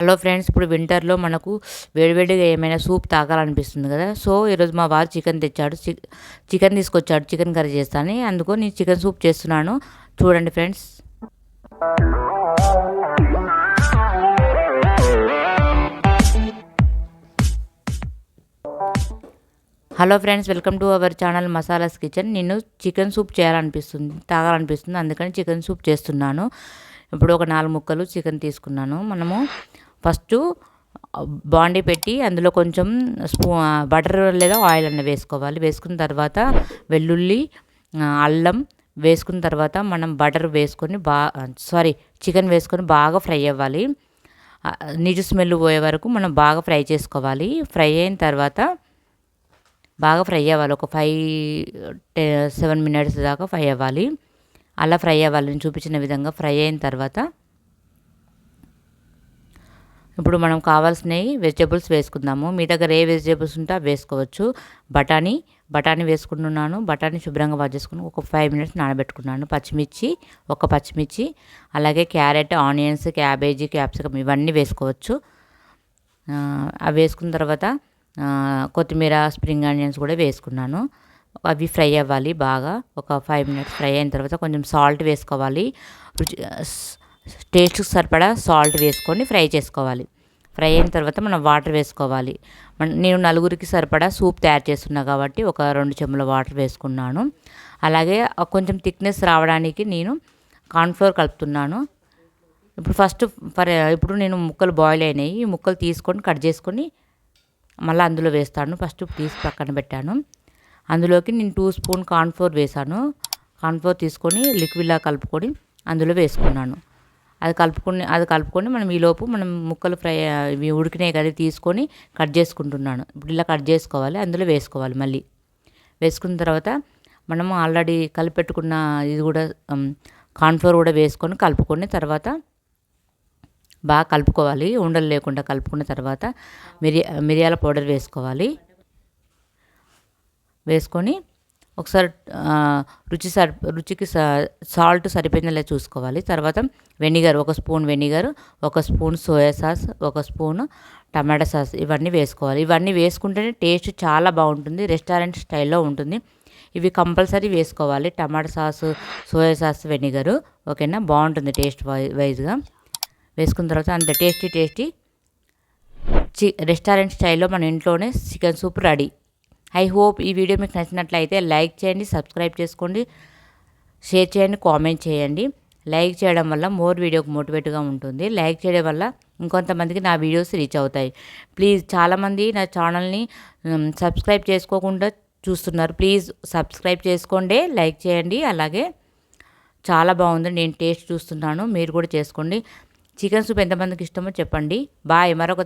Hello friends, ఇప్పుడు వింటర్లో మనకు వేడివేడిగా ఏమైనా సూప్ తాగాలనిపిస్తుంది కదా. సో ఈరోజు మా వారు చికెన్ తెచ్చాడు, చికెన్ తీసుకొచ్చాడు. చికెన్ కర్రీ చేస్తాను, అందుకో నేను చికెన్ సూప్ చేస్తున్నాను. చూడండి friends. Hello friends, welcome to our channel masalas kitchen. నేను చికెన్ సూప్ తాగాలనిపిస్తుంది, అందుకని చికెన్ సూప్ చేస్తున్నాను. ఇప్పుడు ఒక 4 ముక్కలు చికెన్ తీసుకున్నాను. మనము ఫస్ట్ బాండీ పెట్టి అందులో కొంచెం బటర్ లేదా ఆయిల్ అన్న వేసుకోవాలి. వేసుకున్న తర్వాత వెల్లుల్లి, అల్లం వేసుకున్న తర్వాత మనం బటర్ వేసుకొని చికెన్ వేసుకొని బాగా ఫ్రై అవ్వాలి. నీచు స్మెల్ పోయే వరకు మనం బాగా ఫ్రై చేసుకోవాలి. ఫ్రై అయిన తర్వాత బాగా ఫ్రై అవ్వాలి. ఒక 5-7 మినిట్స్ దాకా ఫ్రై అవ్వాలి. అలా ఫ్రై అవ్వాలి, నేను చూపించిన విధంగా ఫ్రై అయిన తర్వాత ఇప్పుడు మనం కావాల్సినవి వెజిటేబుల్స్ వేసుకుందాము. మీ దగ్గర ఏ వెజిటేబుల్స్ ఉంటే అవి వేసుకోవచ్చు. బఠానీ వేసుకుంటున్నాను. బఠానీ శుభ్రంగా వాష్ చేసుకుని ఒక 5 మినిట్స్ నానబెట్టుకున్నాను. ఒక పచ్చిమిర్చి, అలాగే క్యారెట్, ఆనియన్స్, క్యాబేజీ, క్యాప్సికమ్ ఇవన్నీ వేసుకోవచ్చు. అవి వేసుకున్న తర్వాత కొత్తిమీర, స్ప్రింగ్ ఆనియన్స్ కూడా వేసుకున్నాను. అవి ఫ్రై అవ్వాలి బాగా. ఒక 5 మినిట్స్ ఫ్రై అయిన తర్వాత కొంచెం సాల్ట్ వేసుకోవాలి. టేస్ట్కి సరిపడా సాల్ట్ వేసుకొని ఫ్రై చేసుకోవాలి. ఫ్రై అయిన తర్వాత మనం వాటర్ వేసుకోవాలి. నేను 4గురికి సరిపడా సూప్ తయారు చేస్తున్నా కాబట్టి ఒక 2 చెంచాల వాటర్ వేసుకున్నాను. అలాగే కొంచెం థిక్నెస్ రావడానికి నేను కార్న్ఫ్లోర్ కలుపుతున్నాను. ఇప్పుడు నేను ముక్కలు బాయిల్ అయినాయి. ఈ ముక్కలు తీసుకొని కట్ చేసుకొని మళ్ళీ అందులో వేస్తాను. ఫస్ట్ తీసి పక్కన పెట్టాను. అందులోకి నేను 2 స్పూన్ కార్న్ఫ్లోర్ వేసాను. కార్న్ఫ్లోర్ తీసుకొని లిక్విడ్లా కలుపుకొని అందులో వేసుకున్నాను. అది కలుపుకొని మనం ఈలోపు మనం ముక్కలు ఇవి ఉడికినాయి కదా, తీసుకొని కట్ చేసుకుంటున్నాను. ఇప్పుడు ఇలా కట్ చేసుకోవాలి, అందులో వేసుకోవాలి. మళ్ళీ వేసుకున్న తర్వాత మనం ఆల్రెడీ కలిపెట్టుకున్న ఇది కూడా కార్న్ఫ్లోర్ కూడా వేసుకొని కలుపుకొని తర్వాత బాగా కలుపుకోవాలి. ఉండలు లేకుండా కలుపుకున్న తర్వాత మిరియాల పౌడర్ వేసుకోవాలి. వేసుకొని ఒకసారి రుచికి సాల్ట్ సరిపోయిందా చూసుకోవాలి. తర్వాత vinegar, 1 spoon vinegar, 1 spoon soya sauce, 1 spoon టమాటా సాస్ ఇవన్నీ వేసుకోవాలి. ఇవన్నీ వేసుకుంటేనే టేస్ట్ చాలా బాగుంటుంది, రెస్టారెంట్ స్టైల్లో ఉంటుంది. ఇవి కంపల్సరీ వేసుకోవాలి. టమాటా సాస్, సోయా సాస్, వెనిగరు, ఓకేనా, బాగుంటుంది టేస్ట్ వైజ్గా. వేసుకున్న తర్వాత అంత టేస్టీ రెస్టారెంట్ స్టైల్లో మన ఇంట్లోనే chicken soup ready. I hope ఈ వీడియో మీకు నచ్చినట్లయితే లైక్ చేయండి, సబ్స్క్రైబ్ చేసుకోండి, షేర్ చేయండి, కామెంట్ చేయండి. లైక్ చేయడం వల్ల మోర్ వీడియోకి మోటివేట్గా ఉంటుంది. లైక్ చేయడం వల్ల ఇంకొంతమందికి నా వీడియోస్ రీచ్ అవుతాయి. ప్లీజ్, చాలామంది నా ఛానల్ని సబ్స్క్రైబ్ చేసుకోకుండా చూస్తున్నారు. ప్లీజ్ సబ్స్క్రైబ్ చేసుకోండి, లైక్ చేయండి. అలాగే చాలా బాగుంది, నేను టేస్ట్ చూస్తున్నాను, మీరు కూడా చేసుకోండి. చికెన్ సూప్ ఎంతమందికి ఇష్టమో చెప్పండి. బాయ్. మరొక